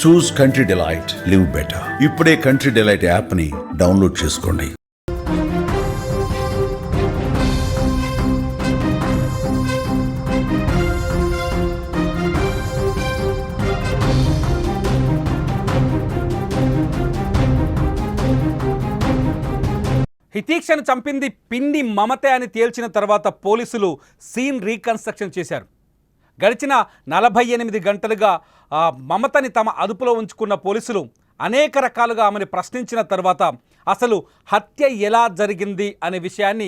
చూస్ country delight, live better. ఇప్పుడే country delight యాప్ని download చేసుకోండి. హితీక్షను చంపింది పిండి మమతే అని తేల్చిన తర్వాత పోలీసులు సీన్ రీకన్స్ట్రక్షన్ చేశారు. గడిచిన 48 గంటలుగా మమతని తమ అదుపులో ఉంచుకున్న పోలీసులు అనేక రకాలుగా ఆమెను ప్రశ్నించిన తర్వాత అసలు హత్య ఎలా జరిగింది అనే విషయాన్ని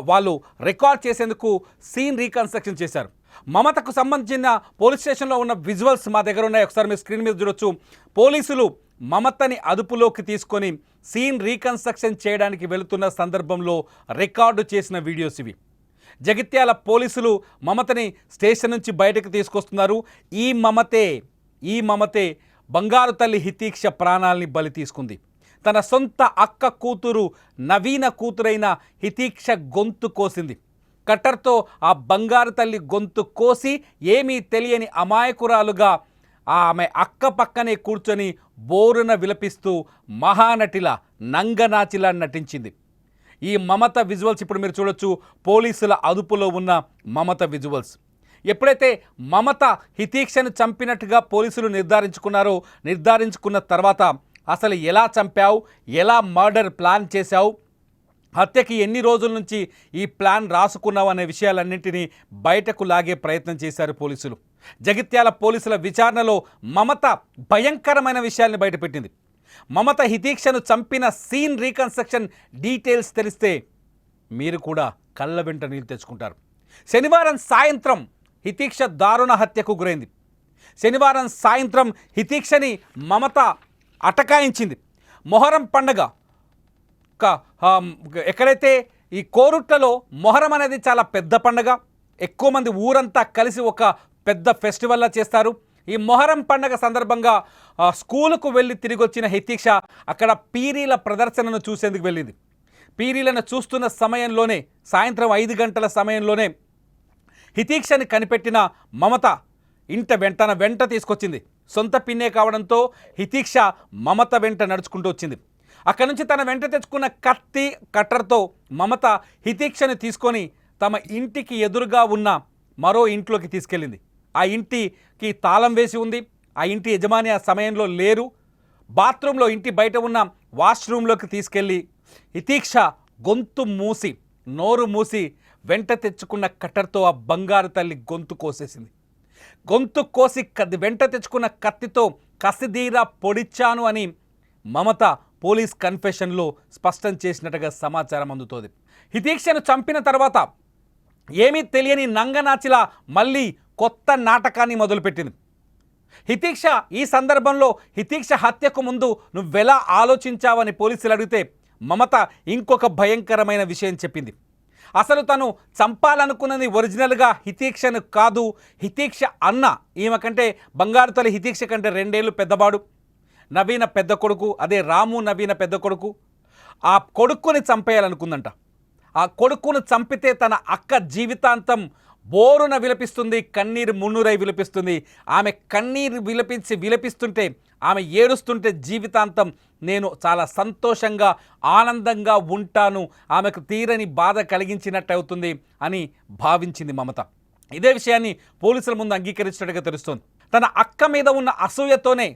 వాళ్ళు రికార్డ్ చేసేందుకు సీన్ రీకన్స్ట్రక్షన్ చేశారు. మమతకు సంబంధించిన పోలీస్ స్టేషన్లో ఉన్న విజువల్స్ మా దగ్గర ఉన్నాయి. ఒకసారి మీ స్క్రీన్ మీద చూడొచ్చు. పోలీసులు మమతని అదుపులోకి తీసుకొని సీన్ రీకన్స్ట్రక్షన్ చేయడానికి వెళుతున్న సందర్భంలో రికార్డు చేసిన వీడియోస్ ఇవి. జగిత్యాల పోలీసులు మమతని స్టేషన్ నుంచి బయటకు తీసుకొస్తున్నారు. ఈ మమతే బంగారు తల్లి హితీక్ష ప్రాణాలని బలి తీసుకుంది. తన సొంత అక్క కూతురు నవీన కూతురైన హితీక్ష గొంతు కోసింది. కట్టర్తో ఆ బంగారు తల్లి గొంతు కోసి ఏమీ తెలియని అమాయకురాలుగా ఆమె అక్క పక్కనే కూర్చొని బోరున విలపిస్తూ మహానటిలా నంగనాచిలా నటించింది. ఈ మమత విజువల్స్ ఇప్పుడు మీరు చూడొచ్చు. పోలీసుల అదుపులో ఉన్న మమత విజువల్స్. ఎప్పుడైతే మమత హితీక్షను చంపినట్టుగా పోలీసులు నిర్ధారించుకున్న తర్వాత అసలు ఎలా చంపావు, ఎలా మర్డర్ ప్లాన్ చేశావు, హత్యకి ఎన్ని రోజుల నుంచి ఈ ప్లాన్ రాసుకున్నావు అనే విషయాలన్నింటినీ బయటకు లాగే ప్రయత్నం చేశారు పోలీసులు. జగిత్యాల పోలీసుల విచారణలో మమత భయంకరమైన విషయాల్ని బయటపెట్టింది. మమత హితీక్షను చంపిన సీన్ రీకన్స్ట్రక్షన్ డీటెయిల్స్ తెలిస్తే మీరు కూడా కళ్ళ వెంట నీళ్ళు తెచ్చుకుంటారు. శనివారం సాయంత్రం హితీక్ష దారుణ హత్యకు గురైంది. శనివారం సాయంత్రం హితీక్షని మమత అటకాయించింది. మొహరం పండగ ఎక్కడైతే ఈ కోరుట్లలో మొహరం అనేది చాలా పెద్ద పండగ. ఎక్కువ మంది ఊరంతా కలిసి ఒక పెద్ద ఫెస్టివల్లా చేస్తారు. ఈ మొహరం పండగ సందర్భంగా స్కూలుకు వెళ్ళి తిరిగి వచ్చిన హితీక్ష అక్కడ పీరీల ప్రదర్శనను చూసేందుకు వెళ్ళింది. పీరీలను చూస్తున్న సమయంలోనే సాయంత్రం 5 గంటల సమయంలోనే హితీక్షని కనిపెట్టిన మమత తన వెంట తీసుకొచ్చింది. సొంత పిన్నే కావడంతో హితీక్ష మమత వెంట నడుచుకుంటూ వచ్చింది. అక్కడి నుంచి తన వెంట తెచ్చుకున్న కట్టర్తో మమత హితీక్షని తీసుకొని తమ ఇంటికి ఎదురుగా ఉన్న మరో ఇంట్లోకి తీసుకెళ్ళింది. ఆ ఇంటికి తాళం వేసి ఉంది. ఆ ఇంటి యజమాని ఆ సమయంలో లేరు. బాత్రూంలో ఇంటి బయట ఉన్న వాష్రూమ్లోకి తీసుకెళ్ళి హితీక్ష నోరు మూసి వెంట తెచ్చుకున్న కట్టర్తో ఆ బంగారు తల్లి గొంతు కోసేసింది. గొంతు కోసి వెంట తెచ్చుకున్న కత్తితో కసిదీరా పొడిచాను అని మమత పోలీస్ కన్ఫెషన్లో స్పష్టం చేసినట్టుగా సమాచారం అందుతోంది. హితీక్షను చంపిన తర్వాత ఏమీ తెలియని నంగనాచిలా మళ్ళీ కొత్త నాటకాన్ని మొదలుపెట్టింది. ఈ సందర్భంలో హితీక్ష హత్యకు ముందు నువ్వెలా ఆలోచించావని పోలీసులు అడిగితే మమత ఇంకొక భయంకరమైన విషయం చెప్పింది. అసలు తను చంపాలనుకున్నది ఒరిజినల్గా హితీక్షను కాదు, హితీక్ష అన్న. ఈమె కంటే బంగారు తల్లి హితీక్ష కంటే 2 ఏళ్ళు పెద్దవాడు నవీన పెద్ద కొడుకు. అదే రాము నవీన పెద్ద కొడుకు. ఆ కొడుకుని చంపేయాలనుకుందంట. ఆ కొడుకును చంపితే తన అక్క జీవితాంతం బోరున విలపిస్తుంది, కన్నీరు మున్నూరై విలపిస్తుంది. ఆమె కన్నీరు విలపిస్తుంటే, ఆమె ఏడుస్తుంటే జీవితాంతం నేను చాలా సంతోషంగా ఆనందంగా ఉంటాను, ఆమెకు తీరని బాధ కలిగించినట్టు అవుతుంది అని భావించింది మమత. ఇదే విషయాన్ని పోలీసుల ముందు అంగీకరించినట్టుగా తెలుస్తోంది. తన అక్క మీద ఉన్న అసూయతోనే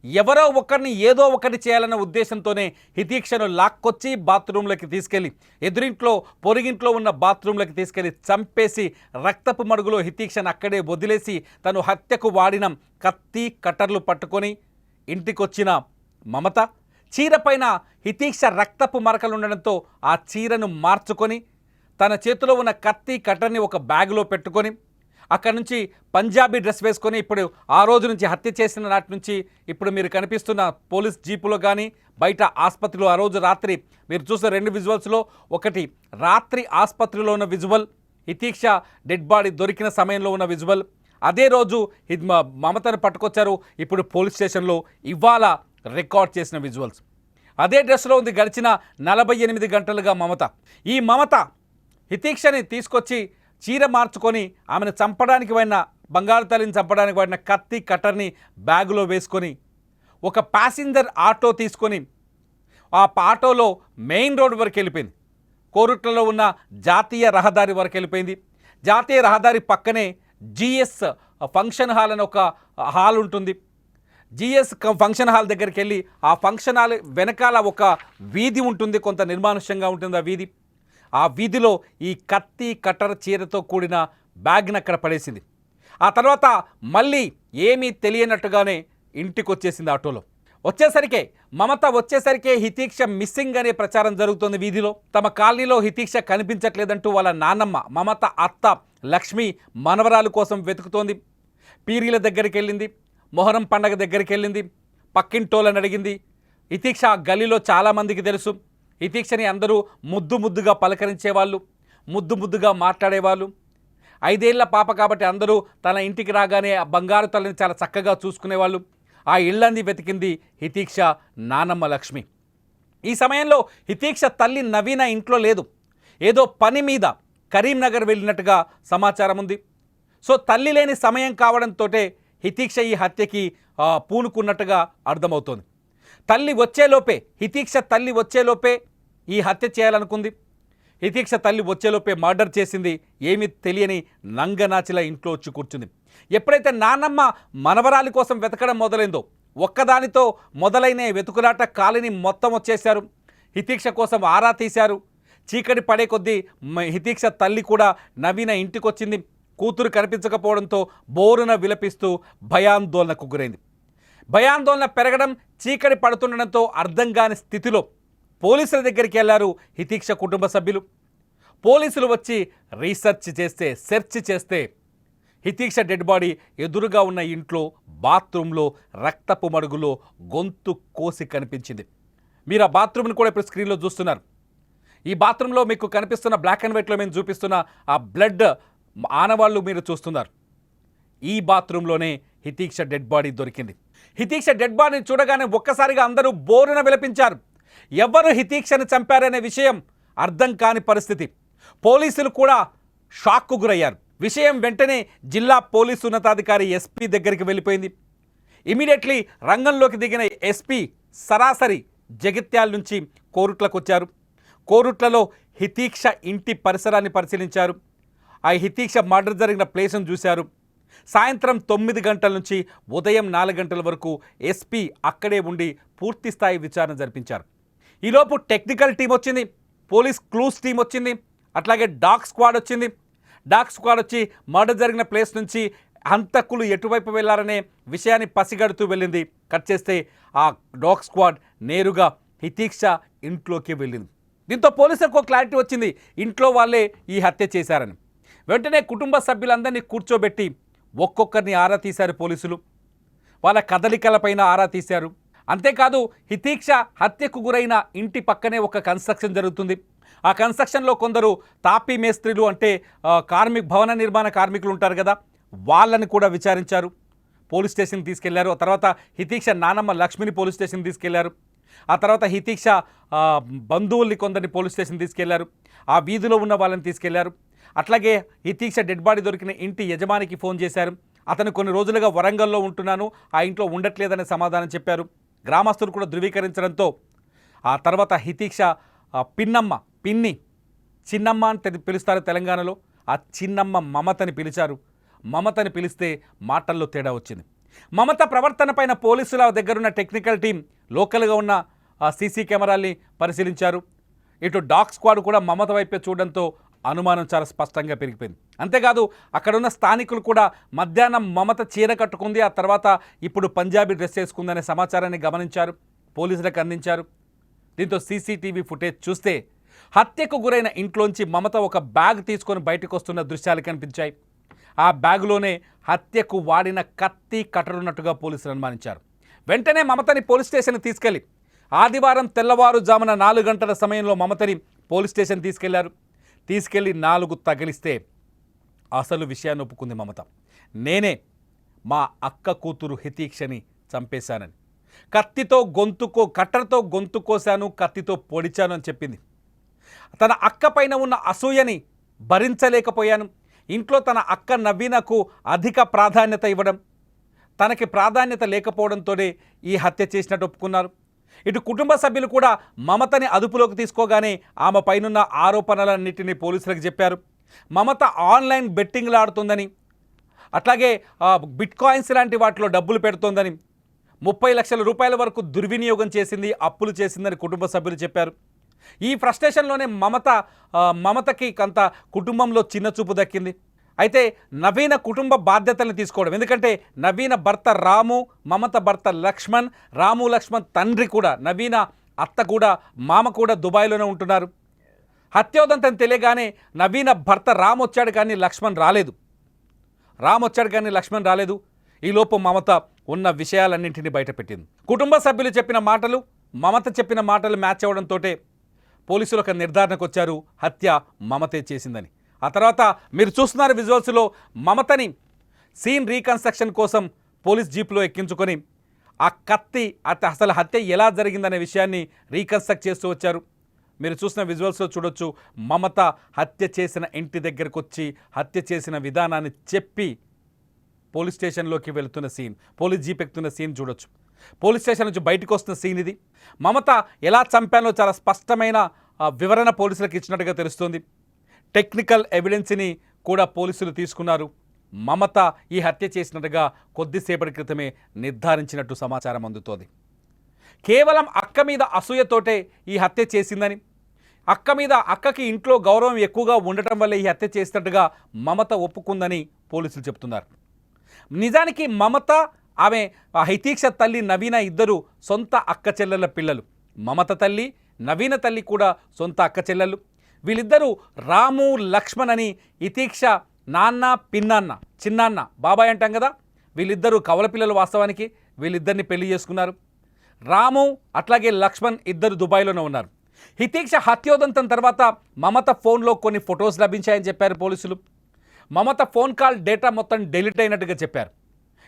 ఎవరో ఒకరిని ఏదో ఒకటి చేయాలన్న ఉద్దేశంతోనే హితీక్షను లాక్కొచ్చి బాత్రూంలోకి తీసుకెళ్ళి ఎదురింట్లో పొరుగింట్లో ఉన్న బాత్రూంలోకి తీసుకెళ్ళి చంపేసి రక్తపు మడుగులో హితీక్షను అక్కడే వదిలేసి తను హత్యకు వాడిన కట్టర్లు పట్టుకొని ఇంటికొచ్చిన మమత చీరపైన హితీక్ష రక్తపు మరకలు ఉండడంతో ఆ చీరను మార్చుకొని తన చేతిలో ఉన్న కట్టర్ని ఒక బ్యాగులో పెట్టుకొని అక్కడి నుంచి పంజాబీ డ్రెస్ వేసుకొని ఇప్పుడు ఆ రోజు నుంచి హత్య చేసిన నాటి నుంచి ఇప్పుడు మీరు కనిపిస్తున్న పోలీస్ జీపులో కానీ బయట ఆసుపత్రిలో ఆ రోజు రాత్రి మీరు చూసే 2 విజువల్స్లో ఒకటి రాత్రి ఆసుపత్రిలో ఉన్న విజువల్, హితీక్ష డెడ్ బాడీ దొరికిన సమయంలో ఉన్న విజువల్. అదే రోజు మమతను పట్టుకొచ్చారు ఇప్పుడు పోలీస్ స్టేషన్లో ఇవాళ రికార్డ్ చేసిన విజువల్స్. అదే డ్రెస్లో ఉంది గడిచిన 48 గంటలుగా మమత. ఈ మమత హితీక్షని తీసుకొచ్చి చీర మార్చుకొని ఆమెను చంపడానికి వాడిన బంగారు తల్లిని చంపడానికి వాడిన కట్టర్ని బ్యాగులో వేసుకొని ఒక ప్యాసింజర్ ఆటో తీసుకొని ఆ ఆటోలో మెయిన్ రోడ్ వరకు వెళ్ళిపోయింది. కోరుట్లలో ఉన్న జాతీయ రహదారి వరకు వెళ్ళిపోయింది. జాతీయ రహదారి పక్కనే జిఎస్ ఫంక్షన్ హాల్ అని ఒక హాల్ ఉంటుంది. జిఎస్ ఫంక్షన్ హాల్ దగ్గరికి వెళ్ళి ఆ ఫంక్షన్ హాల్ వెనకాల ఒక వీధి ఉంటుంది, కొంత నిర్మానుష్యంగా ఉంటుంది ఆ వీధి. ఆ వీధిలో ఈ కత్తి కట్టర్ చీరతో కూడిన బ్యాగ్ని అక్కడ పడేసింది. ఆ తర్వాత మళ్ళీ ఏమీ తెలియనట్టుగానే ఇంటికి వచ్చేసింది ఆటోలో. మమత వచ్చేసరికే హితీక్ష మిస్సింగ్ అనే ప్రచారం జరుగుతుంది వీధిలో. తమ కాలనీలో హితీక్ష కనిపించట్లేదంటూ వాళ్ళ నాన్నమ్మ మమత అత్త లక్ష్మి మనవరాలు కోసం వెతుకుతోంది. పీరీల దగ్గరికి వెళ్ళింది, మొహరం పండగ దగ్గరికి వెళ్ళింది, పక్కింటోళ్ళని అడిగింది. హితీక్ష ఆ గల్లీలో చాలామందికి తెలుసు. హితీక్షని అందరూ ముద్దుగా పలకరించేవాళ్ళు, ముద్దుగా మాట్లాడేవాళ్ళు. 5 ఏళ్ల పాప కాబట్టి అందరూ తన ఇంటికి రాగానే ఆ బంగారు తల్లిని చాలా చక్కగా చూసుకునేవాళ్ళు. ఆ ఇళ్ళంది వెతికింది హితీక్ష నానమ్మ లక్ష్మి. ఈ సమయంలో హితీక్ష తల్లి నవీన ఇంట్లో లేదు, ఏదో పని మీద కరీంనగర్ వెళ్ళినట్టుగా సమాచారం ఉంది. సో తల్లి లేని సమయం కావడంతో హితీక్ష ఈ హత్యకి పూనుకున్నట్టుగా అర్థమవుతోంది. హితీక్ష తల్లి వచ్చేలోపే ఈ హత్య చేయాలనుకుంది. హితీక్ష తల్లి వచ్చేలోపే మర్డర్ చేసింది. ఏమీ తెలియని నంగనాచిలా ఇంట్లో వచ్చి కూర్చుంది. ఎప్పుడైతే నాన్నమ్మ మనవరాలి కోసం వెతకడం మొదలైందో ఒక్కదానితో మొదలైన వెతుకులాట కాలనీ మొత్తం వచ్చేశారు. హితీక్ష కోసం ఆరా తీశారు. చీకటి పడే కొద్దీ హితీక్ష తల్లి కూడా నవీన ఇంటికి వచ్చింది. కూతురు కనిపించకపోవడంతో బోరున విలపిస్తూ భయాందోళనకు గురైంది. భయాందోళన పెరగడం, చీకటి పడుతుండడంతో అర్థం కాని స్థితిలో పోలీసుల దగ్గరికి వెళ్లారు హితీక్ష కుటుంబ సభ్యులు. పోలీసులు వచ్చి సెర్చ్ చేస్తే హితీక్ష డెడ్ బాడీ ఎదురుగా ఉన్న ఇంట్లో బాత్రూంలో రక్తపు మడుగులో గొంతు కోసి కనిపించింది. మీరు ఆ బాత్రూమ్ని కూడా ఇప్పుడు స్క్రీన్లో చూస్తున్నారు. ఈ బాత్రూంలో మీకు కనిపిస్తున్న బ్లాక్ అండ్ వైట్లో మేము చూపిస్తున్న ఆ బ్లడ్ ఆనవాళ్ళు మీరు చూస్తున్నారు. ఈ బాత్రూంలోనే హితీక్ష డెడ్ బాడీ దొరికింది. హితీక్ష డెడ్ బాడీని చూడగానే ఒక్కసారిగా అందరూ బోరున విలపించారు. ఎవరు హితీక్షను చంపారనే విషయం అర్థం కాని పరిస్థితి. పోలీసులు కూడా షాక్కు గురయ్యారు. విషయం వెంటనే జిల్లా పోలీసు ఉన్నతాధికారి ఎస్పీ దగ్గరికి వెళ్ళిపోయింది. ఇమీడియట్లీ రంగంలోకి దిగిన ఎస్పీ సరాసరి జగిత్యాల నుంచి కోరుట్లకు వచ్చారు. కోరుట్లలో హితీక్ష ఇంటి పరిసరాన్ని పరిశీలించారు. ఆ హితీక్ష మర్డర్ జరిగిన ప్లేస్ను చూశారు. సాయంత్రం 9 గంటల నుంచి ఉదయం 4 గంటల వరకు ఎస్పీ అక్కడే ఉండి పూర్తి స్థాయి విచారణ జరిపించారు. ఈలోపు టెక్నికల్ టీం వచ్చింది, పోలీస్ క్లూస్ టీం వచ్చింది, అట్లాగే డాగ్ స్క్వాడ్ వచ్చింది. డాగ్ స్క్వాడ్ వచ్చి మర్డర్ జరిగిన ప్లేస్ నుంచి హంతకులు ఎటువైపు వెళ్లారనే విషయాన్ని పసిగడుతూ వెళ్ళింది. కట్ చేస్తే ఆ డాగ్ స్క్వాడ్ నేరుగా హితీక్ష ఇంట్లోకి వెళ్ళింది. దీంతో పోలీసులకు క్లారిటీ వచ్చింది, ఇంట్లో వాళ్ళే ఈ హత్య చేశారని. వెంటనే కుటుంబ సభ్యులందరినీ కూర్చోబెట్టి ఒక్కొక్కరిని ఆరా తీశారు పోలీసులు. వాళ్ళ కదలికలపైన ఆరా తీశారు. అంతేకాదు హితీక్ష హత్యకు గురైన ఇంటి పక్కనే ఒక కన్స్ట్రక్షన్ జరుగుతుంది. ఆ కన్స్ట్రక్షన్లో కొందరు తాపీ మేస్త్రీలు అంటే భవన నిర్మాణ కార్మికులు ఉంటారు కదా, వాళ్ళని కూడా విచారించారు. పోలీస్ స్టేషన్కి తీసుకెళ్లారు. ఆ తర్వాత హితీక్ష నానమ్మ లక్ష్మిని పోలీస్ స్టేషన్కి తీసుకెళ్లారు. ఆ తర్వాత హితీక్ష బంధువుల్ని కొందరిని పోలీస్ స్టేషన్ తీసుకెళ్లారు. ఆ వీధిలో ఉన్న వాళ్ళని తీసుకెళ్లారు. అట్లాగే హితీక్ష డెడ్ బాడీ దొరికిన ఇంటి యజమానికి ఫోన్ చేశారు. అతను కొన్ని రోజులుగా వరంగల్లో ఉంటున్నాను, ఆ ఇంట్లో ఉండట్లేదనే సమాధానం చెప్పారు. గ్రామస్తులు కూడా ధృవీకరించడంతో ఆ తర్వాత హితీక్ష పిన్ని చిన్నమ్మ అని పిలుస్తారు తెలంగాణలో, ఆ చిన్నమ్మ మమతని పిలిచారు. మమతని పిలిస్తే మాటల్లో తేడా వచ్చింది. మమత ప్రవర్తన పైన పోలీసుల దగ్గరున్న టెక్నికల్ టీం లోకల్గా ఉన్న సీసీ కెమెరాల్ని పరిశీలించారు. ఇటు డాగ్ స్క్వాడ్ కూడా మమత వైపే చూడడంతో అనుమానం చాలా స్పష్టంగా పెరిగిపోయింది. అంతేకాదు అక్కడున్న స్థానికులు కూడా మధ్యాహ్నం మమత చీర కట్టుకుంది, ఆ తర్వాత ఇప్పుడు పంజాబీ డ్రెస్ వేసుకుందనే సమాచారాన్ని గమనించారు, పోలీసులకు అందించారు. దీంతో సీసీటీవీ ఫుటేజ్ చూస్తే హత్యకు గురైన ఇంట్లోంచి మమత ఒక బ్యాగ్ తీసుకొని బయటకు వస్తున్న దృశ్యాలు కనిపించాయి. ఆ బ్యాగులోనే హత్యకు వాడిన కత్తి కట్టరున్నట్టుగా పోలీసులు అనుమానించారు. వెంటనే మమతని పోలీస్ స్టేషన్కి తీసుకెళ్లి ఆదివారం తెల్లవారుజామున 4 గంటల సమయంలో మమతని పోలీస్ స్టేషన్ తీసుకెళ్లి 4 తగిలిస్తే అసలు విషయాన్ని ఒప్పుకుంది మమత. నేనే మా అక్క కూతురు హితీక్షని చంపేశానని, కట్టర్తో గొంతు కోశాను, కత్తితో పొడిచాను అని చెప్పింది. తన అక్క పైన ఉన్న అసూయని భరించలేకపోయాను, ఇంట్లో తన అక్క నవీనకు అధిక ప్రాధాన్యత ఇవ్వడం, తనకి ప్రాధాన్యత లేకపోవడంతోనే ఈ హత్య చేసినట్టు ఒప్పుకున్నారు. ఇటు కుటుంబ సభ్యులు కూడా మమతని అదుపులోకి తీసుకోగానే ఆమె పైనున్న ఆరోపణలన్నింటినీ పోలీసులకు చెప్పారు. మమత ఆన్లైన్ బెట్టింగ్లు ఆడుతుందని, అట్లాగే బిట్ కాయిన్స్ లాంటి వాటిలో డబ్బులు పెడుతోందని, 30 లక్షల రూపాయల వరకు దుర్వినియోగం చేసింది, అప్పులు చేసిందని కుటుంబ సభ్యులు చెప్పారు. ఈ ఫ్రస్ట్రేషన్లోనే మమతకి కొంత కుటుంబంలో చిన్న చూపు దక్కింది. అయితే నవీన కుటుంబ బాధ్యతలను తీసుకోవడం, ఎందుకంటే నవీన భర్త రాము, మమత భర్త లక్ష్మణ్, రాము లక్ష్మణ్ తండ్రి కూడా, నవీన అత్త కూడా, మామ కూడా దుబాయ్లోనే ఉంటున్నారు. హత్యోదంతం తెలియగానే నవీన భర్త రామ్ వచ్చాడు కానీ లక్ష్మణ్ రాలేదు. ఈలోపు మమత ఉన్న విషయాలన్నింటినీ బయటపెట్టింది. కుటుంబ సభ్యులు చెప్పిన మాటలు, మమత చెప్పిన మాటలు మ్యాచ్ అవ్వడంతో పోలీసులు ఒక నిర్ధారణకు వచ్చారు, హత్య మమతే చేసిందని. ఆ తర్వాత మీరు చూస్తున్నారు విజువల్స్లో మమతని సీన్ రీకన్స్ట్రక్షన్ కోసం పోలీస్ జీప్లో ఎక్కించుకొని ఆ కత్తి అసలు హత్య ఎలా జరిగిందనే విషయాన్ని రీకన్స్ట్రక్ట్ చేస్తూ వచ్చారు. మీరు చూసిన విజువల్స్లో చూడొచ్చు, మమత హత్య చేసిన ఇంటి దగ్గరకు వచ్చి హత్య చేసిన విధానాన్ని చెప్పి పోలీస్ స్టేషన్లోకి వెళుతున్న సీన్, పోలీస్ జీప్ ఎక్కుతున్న సీన్ చూడొచ్చు. పోలీస్ స్టేషన్ నుంచి బయటకు వస్తున్న సీన్ ఇది. మమత ఎలా చంపానో చాలా స్పష్టమైన వివరణ పోలీసులకు ఇచ్చినట్టుగా తెలుస్తుంది. టెక్నికల్ ఎవిడెన్స్ని కూడా పోలీసులు తీసుకున్నారు. మమత ఈ హత్య చేసినట్టుగా కొద్దిసేపటి క్రితమే నిర్ధారించినట్టు సమాచారం అందుతోంది. కేవలం అక్క మీద అసూయతోటే ఈ హత్య చేసిందని, అక్కకి ఇంట్లో గౌరవం ఎక్కువగా ఉండటం వల్ల ఈ హత్య చేసినట్టుగా మమత ఒప్పుకుందని పోలీసులు చెప్తున్నారు. నిజానికి మమత, ఆమె హితీక్ష తల్లి నవీన ఇద్దరు సొంత అక్క చెల్లెళ్ళ పిల్లలు. మమత తల్లి, నవీన తల్లి కూడా సొంత అక్క చెల్లెళ్ళు. వీళ్ళిద్దరూ రాము లక్ష్మణ్ అని హితీక్ష నాన్న, పిన్నాన్న, చిన్నాన్న, బాబాయ్ అంటాం కదా, వీళ్ళిద్దరూ కవల పిల్లలు. వాస్తవానికి వీళ్ళిద్దరిని పెళ్లి చేసుకున్నారు. రాము అట్లాగే లక్ష్మణ్ ఇద్దరు దుబాయ్లోనే ఉన్నారు. హితీక్ష హత్యోదంతం తర్వాత మమత ఫోన్లో కొన్ని ఫొటోస్ లభించాయని చెప్పారు పోలీసులు. మమత ఫోన్ కాల్ డేటా మొత్తం డెలీట్ అయినట్టుగా చెప్పారు.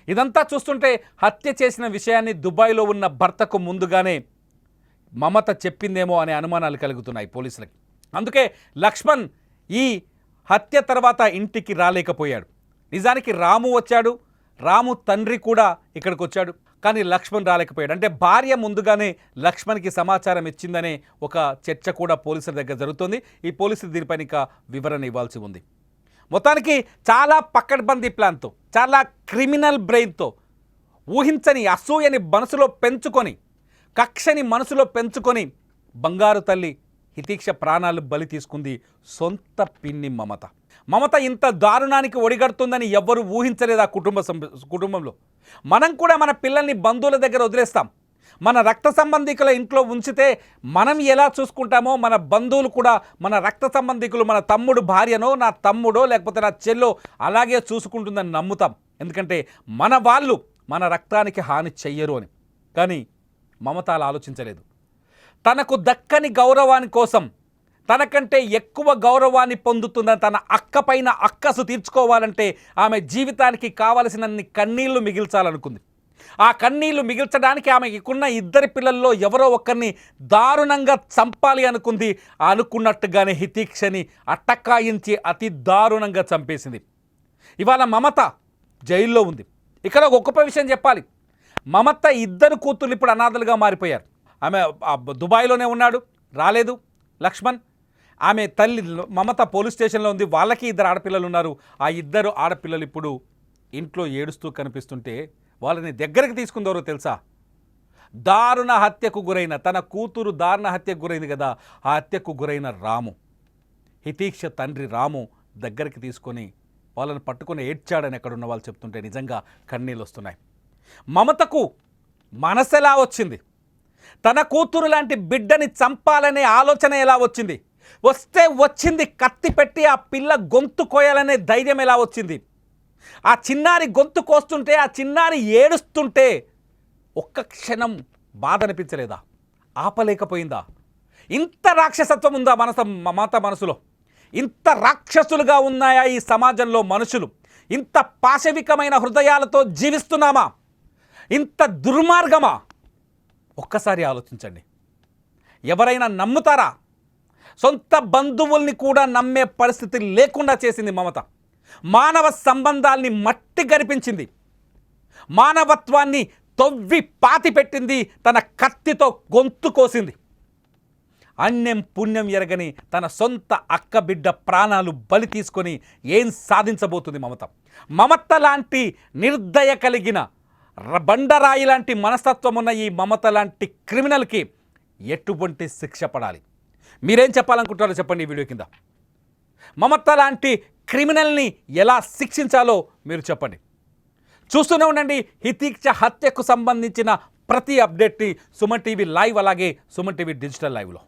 ఇదంతా చూస్తుంటే హత్య చేసిన విషయాన్ని దుబాయ్లో ఉన్న భర్తకు ముందుగానే మమత చెప్పిందేమో అనే అనుమానాలు కలుగుతున్నాయి పోలీసులకి. అందుకే లక్ష్మణ్ ఈ హత్య తర్వాత ఇంటికి రాలేకపోయాడు. నిజానికి రాము వచ్చాడు, రాము తండ్రి కూడా ఇక్కడికి వచ్చాడు, కానీ లక్ష్మణ్ రాలేకపోయాడు. అంటే భార్య ముందుగానే లక్ష్మణ్కి సమాచారం ఇచ్చిందనే ఒక చర్చ కూడా పోలీసుల దగ్గర జరుగుతుంది. ఈ పోలీసులు దీనిపైన ఇంకా వివరణ ఇవ్వాల్సి ఉంది. మొత్తానికి చాలా పకడ్బందీ ప్లాన్తో, చాలా క్రిమినల్ బ్రెయిన్తో, ఊహించని అసూయని మనసులో పెంచుకొని, కక్షని మనసులో పెంచుకొని బంగారు తల్లి హితీక్ష ప్రాణాలు బలి తీసుకుంది సొంత పిన్ని మమత. మమత ఇంత దారుణానికి ఒడిగడుతుందని ఎవ్వరూ ఊహించలేదు ఆ కుటుంబంలో. మనం కూడా మన పిల్లల్ని బంధువుల దగ్గర వదిలేస్తాం. మన రక్త సంబంధికుల ఇంట్లో ఉంచితే మనం ఎలా చూసుకుంటామో మన బంధువులు కూడా మన రక్త సంబంధికులు, మన తమ్ముడు భార్యనో, నా తమ్ముడో, లేకపోతే నా చెల్లో అలాగే చూసుకుంటుందని నమ్ముతాం. ఎందుకంటే మన వాళ్ళు మన రక్తానికి హాని చెయ్యరు అని. కానీ మమత అలా ఆలోచించలేదు. తనకు దక్కని గౌరవాని కోసం, తనకంటే ఎక్కువ గౌరవాన్ని పొందుతున్న తన అక్క పైన అక్కసు తీర్చుకోవాలంటే ఆమె జీవితానికి కావలసినన్ని కన్నీళ్లు మిగిల్చాలనుకుంది. ఆ కన్నీళ్లు మిగిల్చడానికి ఆమెకున్న ఇద్దరి పిల్లల్లో ఎవరో ఒక్కరిని దారుణంగా చంపాలి అనుకుంది. అనుకున్నట్టుగానే హితీక్షని అట్టకాయించి అతి దారుణంగా చంపేసింది. ఇవాళ మమత జైల్లో ఉంది. ఇక్కడ ఒక గొప్ప విషయం చెప్పాలి. మమత ఇద్దరు కూతుర్లు ఇప్పుడు అనాథలుగా మారిపోయారు. ఆమె దుబాయ్లోనే ఉన్నాడు, రాలేదు లక్ష్మణ్. ఆమె తల్లి మమత పోలీస్ స్టేషన్లో ఉంది, వాళ్ళకి ఇద్దరు ఆడపిల్లలు ఉన్నారు. ఆ ఇద్దరు ఆడపిల్లలు ఇప్పుడు ఇంట్లో ఏడుస్తూ కనిపిస్తుంటే వాళ్ళని దగ్గరికి తీసుకుందెవరో తెలుసా? దారుణ హత్యకు గురైన, తన కూతురు దారుణ హత్యకు గురైంది కదా, ఆ హత్యకు గురైన రాము, హితీక్ష తండ్రి రాము దగ్గరికి తీసుకొని వాళ్ళని పట్టుకొని ఏడ్చాడని ఎక్కడున్న వాళ్ళు చెప్తుంటే నిజంగా కన్నీళ్ళు వస్తున్నాయి. మమతకు మనసు ఎలా వచ్చింది? తన కూతురు లాంటి బిడ్డని చంపాలనే ఆలోచన ఎలా వచ్చింది? వచ్చింది కత్తి పెట్టి ఆ పిల్ల గొంతు కోయాలనే ధైర్యం ఎలా వచ్చింది? ఆ చిన్నారి గొంతు కోస్తుంటే, ఆ చిన్నారి ఏడుస్తుంటే ఒక్క క్షణం బాధ అనిపించలేదా? ఆపలేకపోయిందా? ఇంత రాక్షసత్వం ఉందా మమత మనసులో? ఇంత రాక్షసులుగా ఉన్నాయా ఈ సమాజంలో మనుషులు? ఇంత పాశవికమైన హృదయాలతో జీవిస్తున్నామా? ఇంత దుర్మార్గమా? ఒక్కసారి ఆలోచించండి. ఎవరైనా నమ్ముతారా? సొంత బంధువుల్ని కూడా నమ్మే పరిస్థితి లేకుండా చేసింది మమత. మానవ సంబంధాల్ని మట్టి గరిపించింది. మానవత్వాన్ని తవ్వి పాతిపెట్టింది, తన కత్తితో గొంతు కోసింది. అన్యం పుణ్యం ఎరగని తన సొంత అక్క బిడ్డ ప్రాణాలు బలి తీసుకొని ఏం సాధించబోతుంది మమత? మమత లాంటి నిర్దయ కలిగిన బండరాయి లాంటి మనస్తత్వం ఉన్న ఈ మమత లాంటి క్రిమినల్కి ఎటువంటి శిక్ష పడాలి? మీరేం చెప్పాలనుకుంటారో చెప్పండి ఈ వీడియో కింద. మమత లాంటి క్రిమినల్ని ఎలా శిక్షించాలో మీరు చెప్పండి. చూస్తూనే ఉండండి హితీక్ష హత్యకు సంబంధించిన ప్రతి అప్డేట్ని సుమన్ టీవీ లైవ్, అలాగే సుమన్ టీవీ డిజిటల్ లైవ్లో.